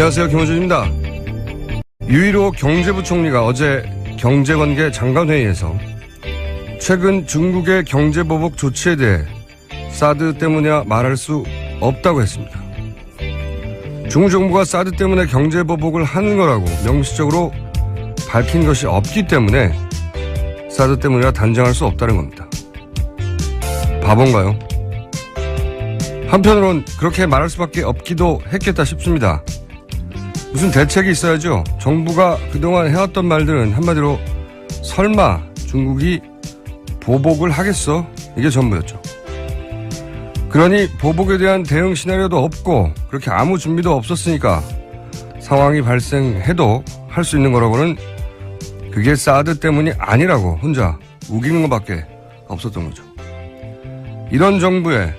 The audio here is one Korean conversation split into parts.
안녕하세요. 김호준입니다. 유일호 경제부총리가 어제 경제관계 장관회의에서 최근 중국의 경제보복 조치에 대해 사드 때문이야 말할 수 없다고 했습니다. 중국 정부가 사드 때문에 경제보복을 하는 거라고 명시적으로 밝힌 것이 없기 때문에 사드 때문이라 단정할 수 없다는 겁니다. 바본가요? 한편으론 그렇게 말할 수밖에 없기도 했겠다 싶습니다. 무슨 대책이 있어야죠. 정부가 그동안 해왔던 말들은 한마디로 설마 중국이 보복을 하겠어? 이게 전부였죠. 그러니 보복에 대한 대응 시나리오도 없고 그렇게 아무 준비도 없었으니까 상황이 발생해도 할 수 있는 거라고는 그게 사드 때문이 아니라고 혼자 우기는 것밖에 없었던 거죠. 이런 정부에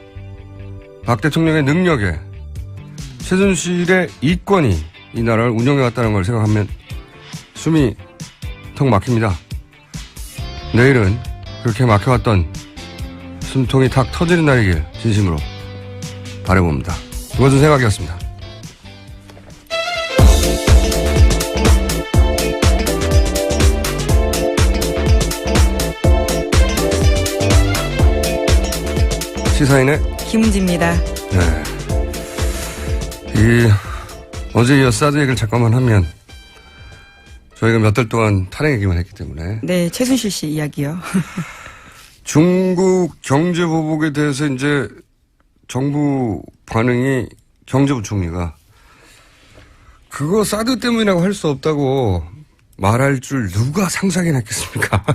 박 대통령의 능력에 최순실의 이권이 이 나라를 운영해왔다는 걸 생각하면 숨이 턱 막힙니다. 내일은 그렇게 막혀왔던 숨통이 탁 터지는 날이길 진심으로 바라봅니다. 이것은 생각이었습니다. 시사인의 김은지입니다. 네. 어제 이어 사드 얘기를 잠깐만 하면 저희가 몇 달 동안 탄핵 얘기만 했기 때문에. 네, 최순실 씨 이야기요. 중국 경제 보복에 대해서 이제 정부 반응이 경제부총리가 그거 사드 때문이라고 할 수 없다고 말할 줄 누가 상상이나 했겠습니까?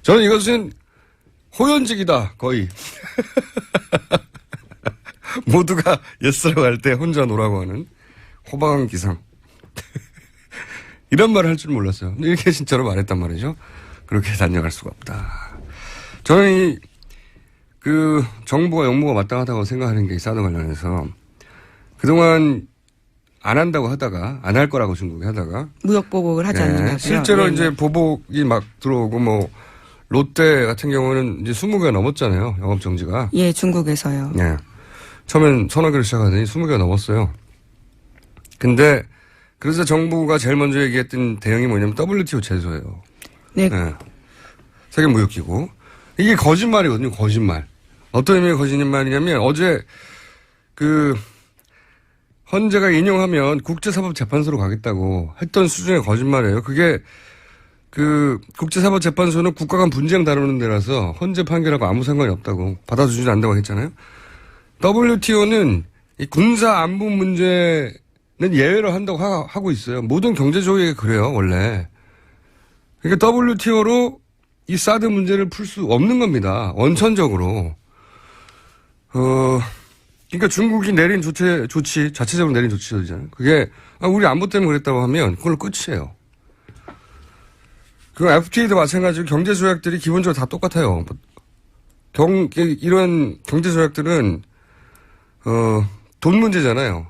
저는 이것은 호연직이다, 거의. 모두가 예스라고 할 때 혼자 노라고 하는 호방한 기상. 이런 말을 할 줄 몰랐어요. 이렇게 진짜로 말했단 말이죠. 그렇게 단정할 수가 없다. 저는 정부가 영무가 마땅하다고 생각하는 게 사드 관련해서 그동안 안 한다고 하다가, 안 할 거라고 중국이 하다가. 무역보복을 하지 않는다고요. 실제로 이제 보복이 막 들어오고 롯데 같은 경우는 이제 20개가 넘었잖아요. 영업정지가. 예, 중국에서요. 네. 처음엔 서너 개를 시작하더니 20개가 넘었어요. 근데 그래서 정부가 제일 먼저 얘기했던 대응이 뭐냐면 WTO 제소예요. 네. 네. 세계무역기구. 이게 거짓말이거든요. 거짓말. 어떤 의미의 거짓말이냐면 어제 헌재가 인용하면 국제사법재판소로 가겠다고 했던 수준의 거짓말이에요. 그게 국제사법재판소는 국가 간 분쟁 다루는 데라서 헌재 판결하고 아무 상관이 없다고 받아주지 않는다고 했잖아요. WTO는 이 군사 안보 문제는 예외로 한다고 하고 있어요. 모든 경제조약이 그래요, 원래. 그러니까 WTO로 이 사드 문제를 풀 수 없는 겁니다. 원천적으로. 그러니까 중국이 내린 조치, 자체적으로 내린 조치잖아요. 그게, 우리 안보 때문에 그랬다고 하면 그걸로 끝이에요. 그 FTA도 마찬가지로 경제조약들이 기본적으로 다 똑같아요. 이런 경제조약들은, 돈 문제잖아요.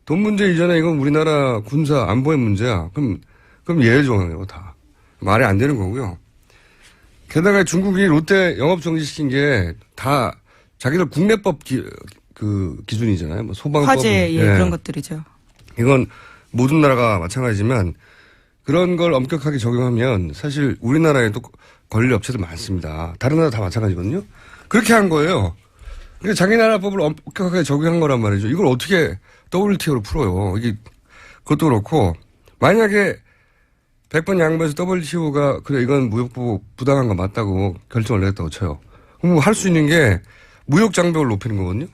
돈 문제 이전에 이건 우리나라 군사 안보의 문제야. 그럼 예외 조항이에요, 다. 말이 안 되는 거고요. 게다가 중국이 롯데 영업 정지시킨 게 다 자기들 국내법 기준이잖아요. 소방법. 화재, 예, 그런 것들이죠. 이건 모든 나라가 마찬가지지만 그런 걸 엄격하게 적용하면 사실 우리나라에도 걸릴 업체들 많습니다. 다른 나라 다 마찬가지거든요. 그렇게 한 거예요. 그러니까 자기 나라 법을 엄격하게 적용한 거란 말이죠. 이걸 어떻게 WTO로 풀어요. 그것도 그렇고 만약에 100번 양보해서 WTO가 그래 이건 무역보복 부당한 거 맞다고 결정을 내렸다고 쳐요. 그럼 할 수 있는 게 무역 장벽을 높이는 거거든요.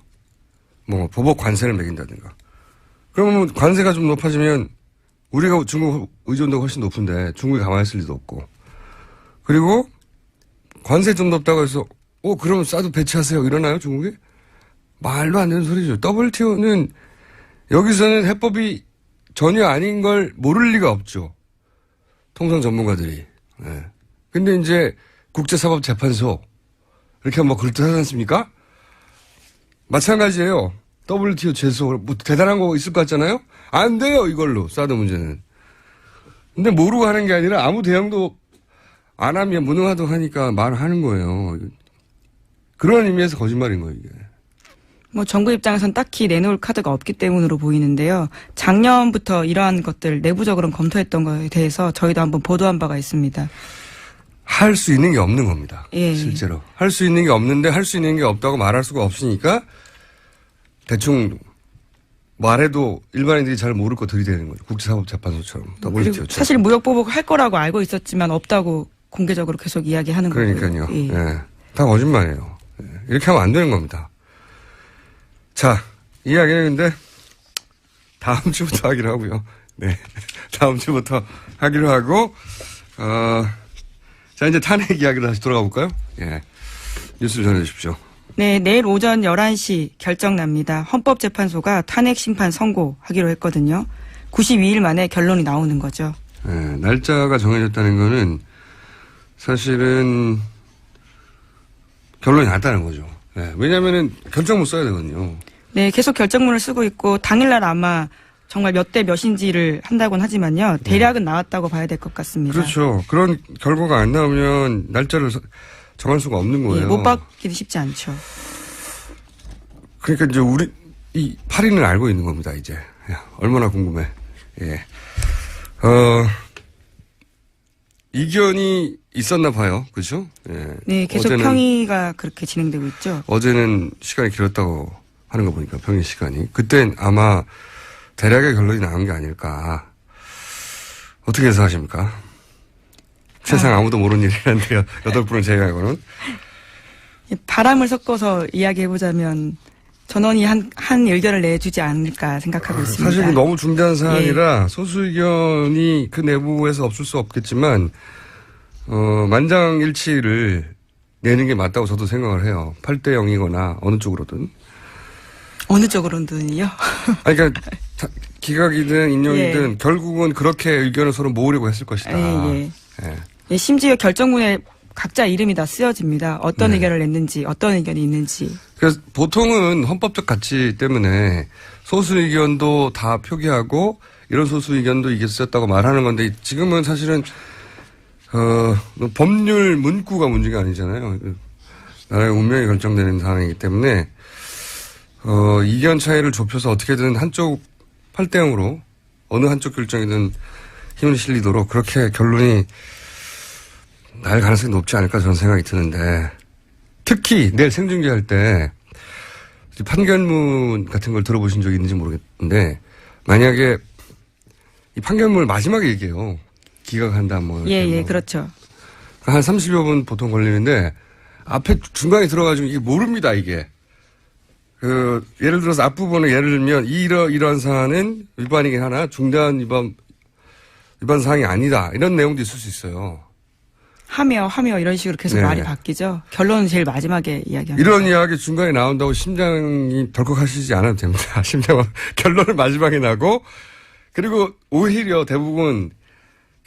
보복 관세를 매긴다든가. 그러면 관세가 좀 높아지면 우리가 중국 의존도가 훨씬 높은데 중국이 가만히 있을 리도 없고. 그리고 관세 좀 높다고 해서 그럼 사드 배치하세요. 이러나요, 중국이? 말도 안 되는 소리죠. WTO는 여기서는 해법이 전혀 아닌 걸 모를 리가 없죠. 통상 전문가들이. 네. 근데 이제 국제사법재판소 이렇게 하면 그럴듯하지 않습니까? 마찬가지예요. WTO 제소 대단한 거 있을 것 같잖아요. 안 돼요, 이걸로 사드 문제는. 근데 모르고 하는 게 아니라 아무 대응도 안 하면 무능하다고 하니까 말을 하는 거예요. 그런 의미에서 거짓말인 거예요, 이게. 뭐 정부 입장에선 딱히 내놓을 카드가 없기 때문으로 보이는데요. 작년부터 이러한 것들 내부적으로는 검토했던 거에 대해서 저희도 한번 보도한 바가 있습니다. 할 수 있는 게 없는 겁니다. 예. 실제로. 할 수 있는 게 없는데 할 수 있는 게 없다고 말할 수가 없으니까 대충 말해도 일반인들이 잘 모를 거 들이대는 거죠. 국제사법재판소처럼. 그리고 WTO처럼. 사실 무역보복 할 거라고 알고 있었지만 없다고 공개적으로 계속 이야기하는 거예요. 그러니까요. 예. 예. 다 거짓말이에요. 예. 이렇게 하면 안 되는 겁니다. 자, 이 이야기는 근데 다음 주부터 하기로 하고요. 네. 다음 주부터 하기로 하고, 자, 이제 탄핵 이야기로 다시 돌아가 볼까요? 예. 뉴스를 전해 주십시오. 네, 내일 오전 11시 결정 납니다. 헌법재판소가 탄핵 심판 선고하기로 했거든요. 92일 만에 결론이 나오는 거죠. 예, 날짜가 정해졌다는 거는 사실은 결론이 났다는 거죠. 예, 왜냐면은 결정문 써야 되거든요. 네, 계속 결정문을 쓰고 있고 당일날 아마 정말 몇 대 몇인지를 한다고는 하지만요. 대략은 나왔다고 봐야 될 것 같습니다. 그렇죠. 그런 결과가 안 나오면 날짜를 정할 수가 없는 거예요. 예, 못 받기도 쉽지 않죠. 그러니까 이제 이 8인을 알고 있는 겁니다, 이제. 야, 얼마나 궁금해. 예. 이견이 있었나 봐요. 그죠? 예. 네, 계속 평의가 그렇게 진행되고 있죠. 어제는 시간이 길었다고 하는 거 보니까 평의 시간이. 그땐 아마 대략의 결론이 나온 게 아닐까. 어떻게 해석하십니까? 세상 아무도 모르는 일이란데요. 8분을 제외하고는. 바람을 섞어서 이야기해보자면 전원이 한 의견을 내주지 않을까 생각하고 있습니다. 사실 너무 중대한 사안이라 소수 의견이 그 내부에서 없을 수 없겠지만 만장일치를 내는 게 맞다고 저도 생각을 해요. 8대 0이거나 어느 쪽으로든. 어느 쪽으로든요? 아니, 그러니까 기각이든 인용이든 예. 결국은 그렇게 의견을 서로 모으려고 했을 것이다. 예. 예, 심지어 결정문에 각자 이름이 다 쓰여집니다. 어떤 의견을 냈는지, 어떤 의견이 있는지. 그래서 보통은 헌법적 가치 때문에 소수 의견도 다 표기하고 이런 소수 의견도 이게 쓰였다고 말하는 건데 지금은 사실은 법률 문구가 문제가 아니잖아요. 나라의 운명이 결정되는 상황이기 때문에 이견 차이를 좁혀서 어떻게든 한쪽 8대 0으로 어느 한쪽 결정이든 힘을 실리도록 그렇게 결론이 날 가능성이 높지 않을까 저는 생각이 드는데 특히 내일 생중계할 때 판결문 같은 걸 들어보신 적이 있는지 모르겠는데 만약에 이 판결문을 마지막에 얘기해요. 기각한다 뭐. 예, 그렇죠. 한 30여 분 보통 걸리는데 앞에 중간에 들어가지고 이게 모릅니다 이게. 예를 들어서 앞부분을 예를 들면 이러한 사안은 위반이긴 하나 중대한 위반 사항이 아니다. 이런 내용도 있을 수 있어요. 하며 이런 식으로 계속 네. 말이 바뀌죠. 결론은 제일 마지막에 이야기합니다. 이런 이야기 중간에 나온다고 심장이 덜컥하시지 않아도 됩니다. 심장은 결론을 마지막에 나고 그리고 오히려 대부분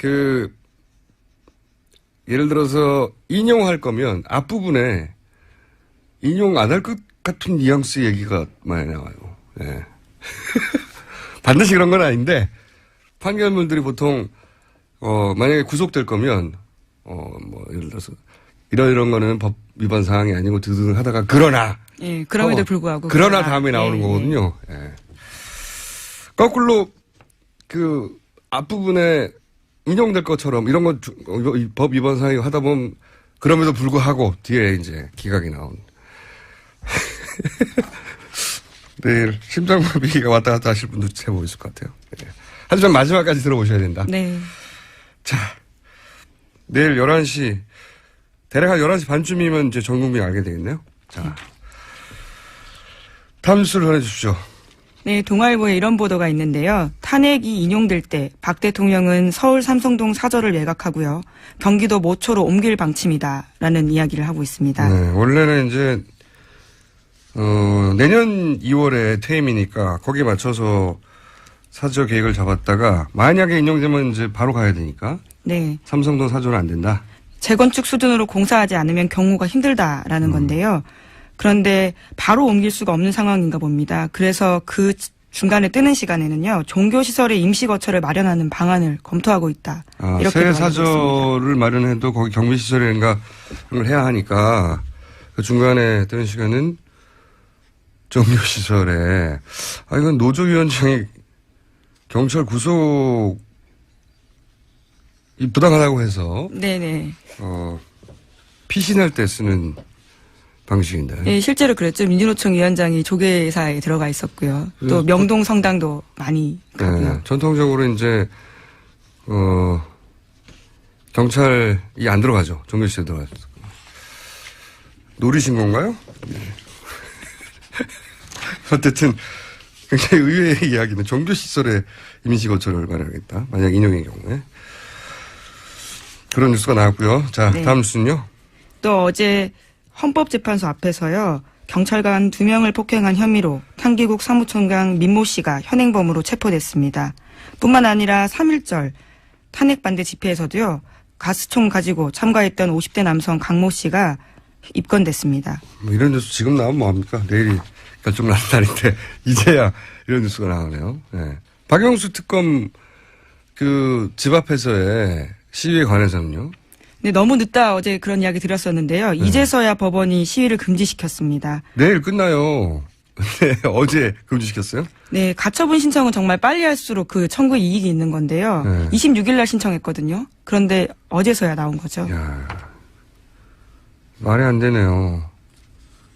예를 들어서 인용할 거면 앞부분에 인용 안 할 것 같은 뉘앙스 얘기가 많이 나와요. 네. 반드시 그런 건 아닌데 판결문들이 보통 만약에 구속될 거면 예를 들어서 이런 거는 법 위반 사항이 아니고 드드득 하다가 그러나 예, 그럼에도 불구하고 그러나 다음에 나오는 거거든요. 예. 거꾸로 앞부분에 인용될 것처럼 이런 거 법 위반 사항이 하다 보면 그럼에도 불구하고 뒤에 이제 기각이 나온. 내일 심장마비가 왔다 갔다 하실 분도 제법 있을 것 같아요. 예. 하지만 마지막까지 들어보셔야 된다. 네. 자, 내일 11시, 대략 한 11시 반쯤이면 이제 전 국민이 알게 되겠네요. 자. 다음 뉴스를 전해주십시오. 네, 동아일보에 이런 보도가 있는데요. 탄핵이 인용될 때 박 대통령은 서울 삼성동 사저를 매각하고요. 경기도 모초로 옮길 방침이다라는 이야기를 하고 있습니다. 네, 원래는 이제 내년 2월에 퇴임이니까 거기에 맞춰서 사저 계획을 잡았다가 만약에 인용되면 이제 바로 가야 되니까 네. 삼성동 사저는 안 된다. 재건축 수준으로 공사하지 않으면 경우가 힘들다라는 건데요. 그런데 바로 옮길 수가 없는 상황인가 봅니다. 그래서 그 중간에 뜨는 시간에는요. 종교시설의 임시거처를 마련하는 방안을 검토하고 있다. 이렇게 새 말하고 사저를 있습니다. 마련해도 거기 경비시설인가 그런 걸 해야 하니까 그 중간에 뜨는 시간은 종교시설에, 이건 노조위원장이 경찰 구속이 부당하다고 해서, 네네. 피신할 때 쓰는 방식인데. 예, 실제로 그랬죠. 민주노총 위원장이 조계사에 들어가 있었고요. 또 명동 성당도 많이 가고요. 네, 전통적으로 이제, 경찰이 안 들어가죠. 종교시설에 들어가죠. 노리신 건가요? 네. 어쨌든 굉장히 의외의 이야기는 종교시설에 임시거처를 마련하겠다. 만약 인용의 경우에. 그런 뉴스가 나왔고요. 자, 네. 다음 뉴스는요. 또 어제 헌법재판소 앞에서요. 경찰관 2명을 폭행한 혐의로 향기국 사무총장 민모 씨가 현행범으로 체포됐습니다. 뿐만 아니라 3.1절 탄핵 반대 집회에서도요. 가스총 가지고 참가했던 50대 남성 강모 씨가 입건됐습니다. 뭐 이런 뉴스 지금 나오면 뭐합니까? 내일이 결정나는 날인데 이제야 이런 뉴스가 나오네요. 네. 박영수 특검 그 집 앞에서의 시위에 관해서는요. 네, 너무 늦다 어제 그런 이야기 드렸었는데요. 이제서야 법원이 시위를 금지시켰습니다. 내일 끝나요. 네, 어제 금지시켰어요? 네, 가처분 신청은 정말 빨리 할수록 그 청구에 이익이 있는 건데요. 네. 26일 날 신청했거든요. 그런데 어제서야 나온 거죠. 야, 말이 안 되네요.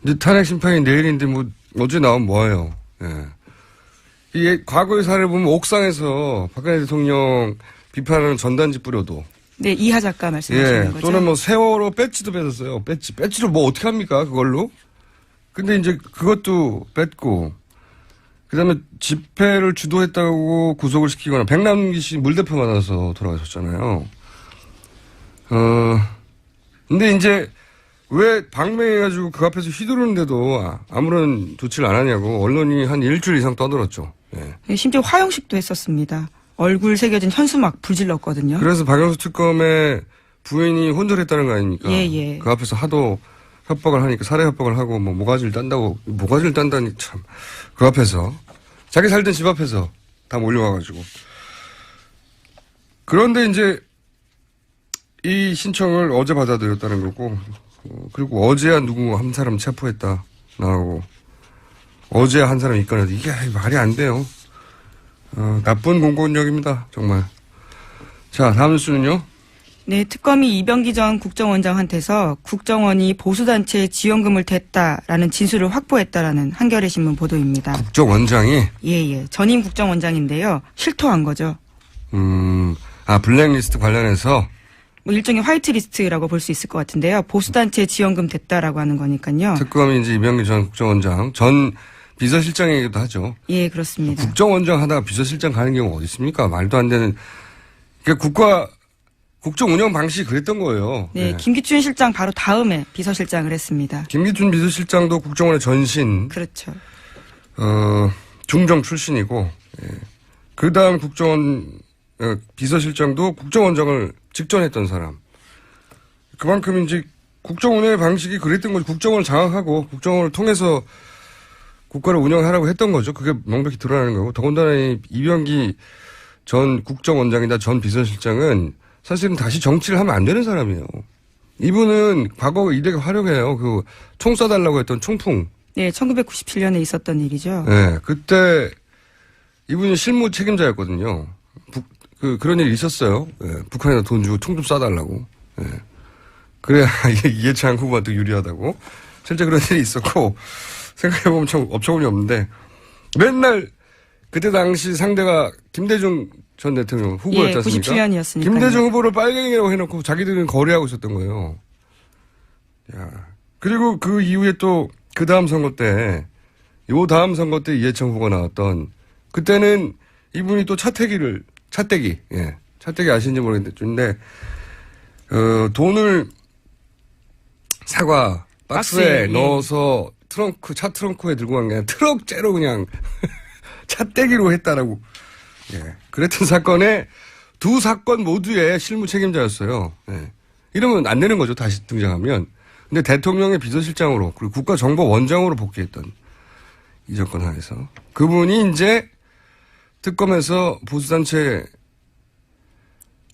이제 탄핵 심판이 내일인데 뭐 어제 나오면 뭐예요? 예. 이게 과거의 사례를 보면 옥상에서 박근혜 대통령 비판하는 전단지 뿌려도 네, 이하 작가 말씀하시는 예, 거죠. 또는 뭐 세월호 배지도 뺏었어요. 배지를 뭐 어떻게 합니까? 그걸로? 근데 이제 그것도 뺏고 그다음에 집회를 주도했다고 구속을 시키거나 백남기 씨 물대포 맞아서 돌아가셨잖아요. 근데 이제 왜 방맹해가지고 그 앞에서 휘두르는데도 아무런 조치를 안 하냐고 언론이 한 일주일 이상 떠들었죠. 예. 네, 심지어 화형식도 했었습니다. 얼굴 새겨진 현수막 불질렀거든요. 그래서 박영수 특검의 부인이 혼절했다는 거 아닙니까? 예, 예. 그 앞에서 하도 협박을 하니까 살해 협박을 하고 뭐 모가지를 딴다고 모가지를 딴다니 참 그 앞에서 자기 살던 집 앞에서 다 몰려와가지고 그런데 이제 이 신청을 어제 받아들였다는 거고 그리고 어제야 누구 한 사람 체포했다 나오고 어제 한 사람 입건해도 이게 말이 안 돼요. 나쁜 공권력입니다 정말. 자 다음 뉴스는요. 네, 특검이 이병기 전 국정원장한테서 국정원이 보수단체에 지원금을 댔다라는 진술을 확보했다라는 한겨레 신문 보도입니다. 국정원장이 예. 전임 국정원장인데요. 실토한 거죠. 블랙리스트 관련해서 뭐 일종의 화이트리스트라고 볼 수 있을 것 같은데요. 보수단체에 지원금 됐다라고 하는 거니까요. 특검이 이제 이병기 전 국정원장 전 비서실장이기도 하죠. 예, 그렇습니다. 국정원장 하다가 비서실장 가는 경우가 어디 있습니까? 말도 안 되는. 그러니까 국정 운영 방식이 그랬던 거예요. 네, 네. 김기춘 실장 바로 다음에 비서실장을 했습니다. 김기춘 비서실장도 국정원의 전신, 그렇죠. 중정 출신이고, 예. 그 다음 비서실장도 국정원장을 직전했던 사람. 그만큼 이제 국정 운영의 방식이 그랬던 거죠. 국정원을 장악하고 국정원을 통해서 국가를 운영하라고 했던 거죠. 그게 명백히 드러나는 거고. 더군다나 이병기 전 국정원장이나 전 비서실장은 사실은 다시 정치를 하면 안 되는 사람이에요. 이분은 과거 이되게 활용해요. 그 총 쏴달라고 했던 총풍. 네, 1997년에 있었던 일이죠. 네, 그때 이분이 실무 책임자였거든요. 그런 일이 있었어요. 네, 북한에다 돈 주고 총 좀 쏴달라고. 네. 그래야 이해창 후보한테 유리하다고. 실제 그런 일이 있었고 생각해보면 참 업처구니 없는데 맨날 그때 당시 상대가 김대중 전 대통령 후보였지 않습니까? 97년이었으니까. 김대중 후보를 빨갱이라고 해놓고 자기들은 거래하고 있었던 거예요. 야. 그리고 그 이후에 또 그 다음 선거 때, 다음 선거 때 이해창 후보가 나왔던 그때는 이분이 또 차떼기 아시는지 모르겠는데, 돈을 사과 박스에 넣어서 차 트렁크에 들고 간 게 아니라 트럭째로 그냥 차떼기로 했다라고. 예. 그랬던 사건에 두 사건 모두의 실무 책임자였어요. 예. 이러면 안 되는 거죠. 다시 등장하면. 근데 대통령의 비서실장으로 그리고 국가정보원장으로 복귀했던 이 정권 하에서 그분이 이제 특검에서 보수단체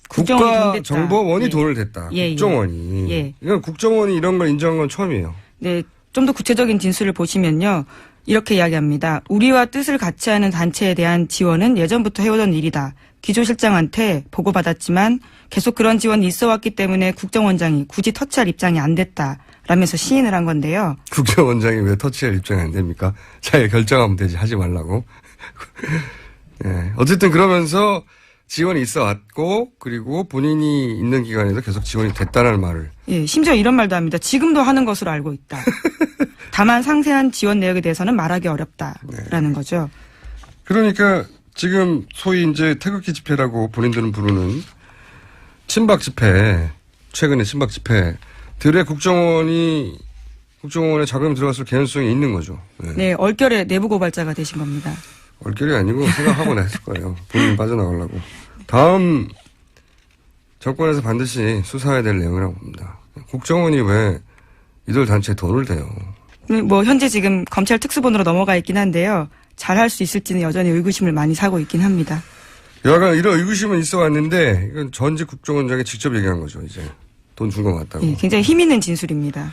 국가정보원이 돈을 댔다. 국정원이. 그러니까 국정원이 이런 걸 인정한 건 처음이에요. 네, 좀 더 구체적인 진술을 보시면요. 이렇게 이야기합니다. 우리와 뜻을 같이 하는 단체에 대한 지원은 예전부터 해오던 일이다. 기조실장한테 보고받았지만 계속 그런 지원이 있어 왔기 때문에 국정원장이 굳이 터치할 입장이 안 됐다. 라면서 시인을 한 건데요. 국정원장이 왜 터치할 입장이 안 됩니까? 자기가 결정하면 되지. 하지 말라고. 네. 어쨌든 그러면서 지원이 있어 왔고 그리고 본인이 있는 기간에도 계속 지원이 됐다는 말을. 예, 심지어 이런 말도 합니다. 지금도 하는 것으로 알고 있다. 다만 상세한 지원 내역에 대해서는 말하기 어렵다라는 거죠. 그러니까 지금 소위 이제 태극기 집회라고 본인들은 부르는 친박 집회, 최근의 친박 집회들의 국정원에 자금이 들어갔을 개연성이 있는 거죠. 네. 네, 얼결에 내부 고발자가 되신 겁니다. 얼결이 아니고 생각하고 했을 거예요. 본인이 빠져나가려고. 다음 정권에서 반드시 수사해야 될 내용이라고 봅니다. 국정원이 왜 이들 단체에 돈을 대요? 뭐 현재 지금 검찰 특수본으로 넘어가 있긴 한데요. 잘할 수 있을지는 여전히 의구심을 많이 사고 있긴 합니다. 여하간 이런 의구심은 있어 왔는데 이건 전직 국정원장이 직접 얘기한 거죠. 이제 돈 준 것 같다고. 예, 굉장히 힘 있는 진술입니다.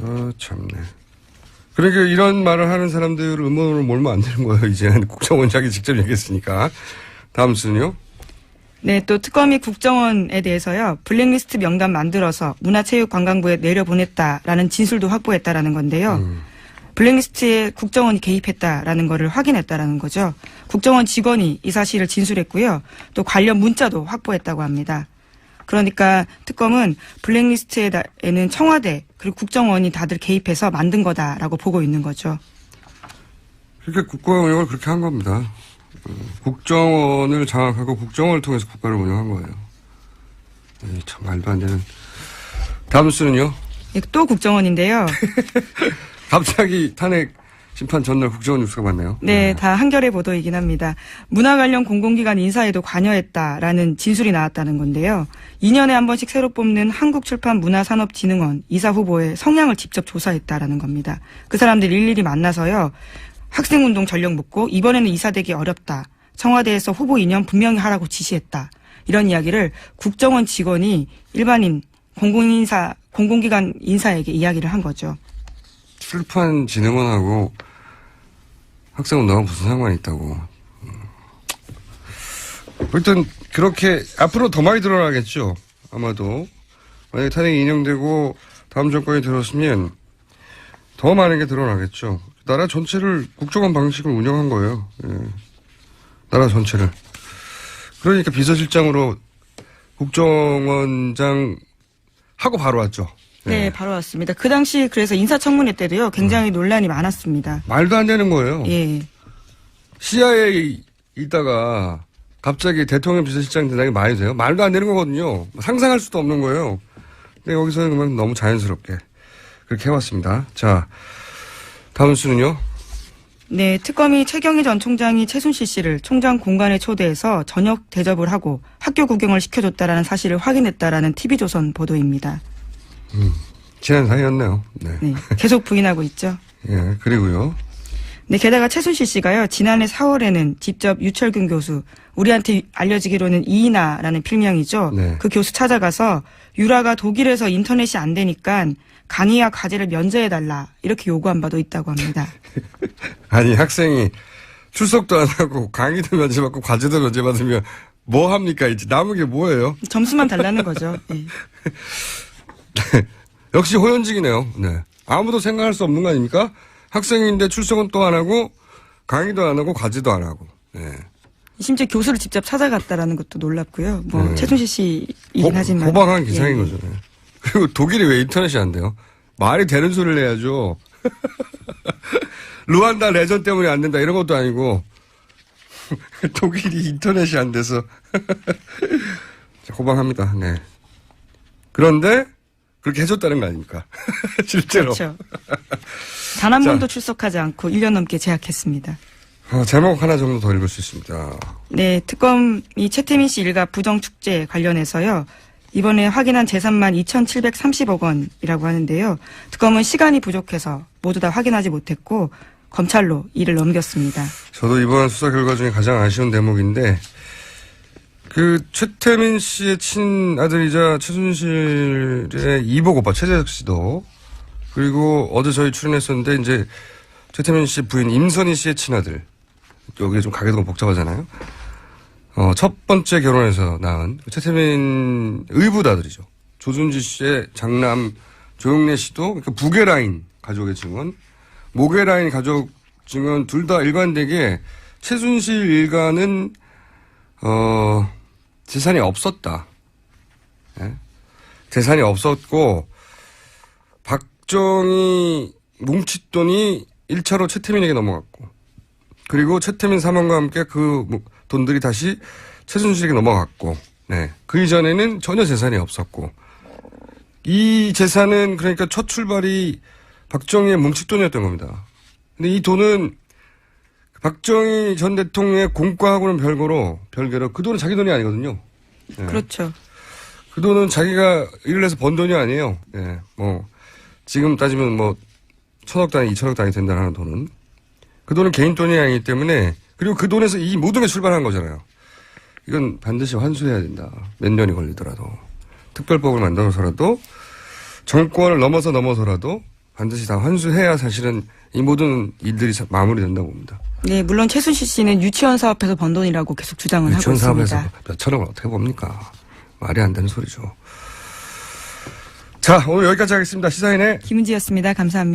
아 참네. 그러니까 이런 말을 하는 사람들을 음모론으로 몰면 안 되는 거예요. 이제는 국정원장이 직접 얘기했으니까. 다음 순요. 네, 또 특검이 국정원에 대해서요. 블랙리스트 명단 만들어서 문화체육관광부에 내려보냈다라는 진술도 확보했다라는 건데요. 블랙리스트에 국정원이 개입했다라는 거를 확인했다라는 거죠. 국정원 직원이 이 사실을 진술했고요. 또 관련 문자도 확보했다고 합니다. 그러니까 특검은 블랙리스트에는 청와대 그리고 국정원이 다들 개입해서 만든 거다라고 보고 있는 거죠. 그러니까 국가 운영을 그렇게 한 겁니다. 국정원을 장악하고 국정원을 통해서 국가를 운영한 거예요. 참 말도 안 되는. 다음 수는요? 예, 또 국정원인데요. 갑자기 탄핵 심판 전날 국정원 뉴스가 많네요. 네, 다 한겨레 보도이긴 합니다. 문화 관련 공공기관 인사에도 관여했다라는 진술이 나왔다는 건데요. 2년에 한 번씩 새로 뽑는 한국출판문화산업진흥원 이사 후보의 성향을 직접 조사했다라는 겁니다. 그 사람들 일일이 만나서요. 학생운동 전력 묻고 이번에는 이사되기 어렵다. 청와대에서 후보 2년 분명히 하라고 지시했다. 이런 이야기를 국정원 직원이 일반인 공공기관 인사에게 이야기를 한 거죠. 출판진흥원하고 학생운동하고 무슨 상관이 있다고. 하여튼 그렇게 앞으로 더 많이 드러나겠죠. 아마도. 만약에 탄핵이 인용되고 다음 정권이 들었으면 더 많은 게 드러나겠죠. 나라 전체를 국정원 방식을 운영한 거예요. 예. 나라 전체를. 그러니까 비서실장으로 국정원장 하고 바로 왔죠. 네, 예. 바로 왔습니다. 그 당시 그래서 인사청문회 때도요. 굉장히 논란이 많았습니다. 말도 안 되는 거예요. 예. CIA 있다가 갑자기 대통령 비서실장 된다는 게 말이 돼요? 말도 안 되는 거거든요. 상상할 수도 없는 거예요. 근데 여기서는 그만 너무 자연스럽게 그렇게 해왔습니다. 자, 다음 수는요? 네, 특검이 최경희 전 총장이 최순실 씨를 총장 공간에 초대해서 저녁 대접을 하고 학교 구경을 시켜줬다라는 사실을 확인했다라는 TV조선 보도입니다. 친한 사이였네요. 네. 네, 계속 부인하고 있죠. 예, 그리고요. 네, 게다가 최순실 씨가요, 지난해 4월에는 직접 유철균 교수, 우리한테 알려지기로는 이인아라는 필명이죠. 네. 그 교수 찾아가서 유라가 독일에서 인터넷이 안 되니까 강의와 과제를 면제해달라, 이렇게 요구한 바도 있다고 합니다. 아니, 학생이 출석도 안 하고 강의도 면제받고 과제도 면제받으면 뭐 합니까? 이제 남은 게 뭐예요? 점수만 달라는 거죠. 네. 역시 호연직이네요. 네. 아무도 생각할 수 없는 거 아닙니까? 학생인데 출석은 또 안 하고 강의도 안 하고 과제도 안 하고. 네. 심지어 교수를 직접 찾아갔다라는 것도 놀랍고요. 뭐 네. 최순실 씨이긴 하지만 호방한 기상인 예. 거죠. 네. 그리고 독일이 왜 인터넷이 안 돼요? 말이 되는 소리를 해야죠. 루안다 레전 때문에 안 된다 이런 것도 아니고 독일이 인터넷이 안 돼서 호방합니다. 네. 그런데 그렇게 해줬다는 거 아닙니까? 실제로. 그렇죠. 단 한 번도 출석하지 않고 1년 넘게 재학했습니다. 제목 하나 정도 더 읽을 수 있습니다. 네, 특검이 최태민 씨 일가 부정축제 관련해서요. 이번에 확인한 재산만 2,730억 원이라고 하는데요. 특검은 시간이 부족해서 모두 다 확인하지 못했고 검찰로 일을 넘겼습니다. 저도 이번 수사 결과 중에 가장 아쉬운 대목인데 그 최태민 씨의 친아들이자 최순실의 이복 오빠 최재석 씨도 그리고 어제 저희 출연했었는데 이제 최태민 씨 부인 임선희 씨의 친아들. 여기에 좀 가게도 복잡하잖아요. 첫 번째 결혼해서 낳은 최태민 의붓아들이죠. 조순지 씨의 장남 조영래 씨도 그러니까 북의 라인 가족의 증언, 목의 라인 가족 증언 둘 다 일관되게 최순실 일가는 재산이 없었다. 예? 재산이 없었고 박정희 뭉칫돈이 1차로 최태민에게 넘어갔고 그리고 최태민 사망과 함께 그 돈들이 다시 최순실에게 넘어갔고 네. 그 이전에는 전혀 재산이 없었고 이 재산은 그러니까 첫 출발이 박정희의 뭉칫돈이었던 겁니다. 근데 이 돈은 박정희 전 대통령의 공과하고는 별개로 그 돈은 자기 돈이 아니거든요. 네. 그렇죠. 그 돈은 자기가 일을 해서 번 돈이 아니에요. 예, 지금 따지면 1,000억 단위, 2,000억 단위 된다는 돈은. 그 돈은 개인 돈이 아니기 때문에, 그리고 그 돈에서 이 모든 게 출발한 거잖아요. 이건 반드시 환수해야 된다. 몇 년이 걸리더라도. 특별법을 만들어서라도, 정권을 넘어서라도 반드시 다 환수해야 사실은 이 모든 일들이 마무리된다고 봅니다. 네, 물론 최순실 씨는 유치원 사업에서 번 돈이라고 계속 주장을 하고 있습니다. 유치원 사업에서 몇 천억을 어떻게 봅니까? 말이 안 되는 소리죠. 자, 오늘 여기까지 하겠습니다. 시사인의 김은지였습니다. 감사합니다.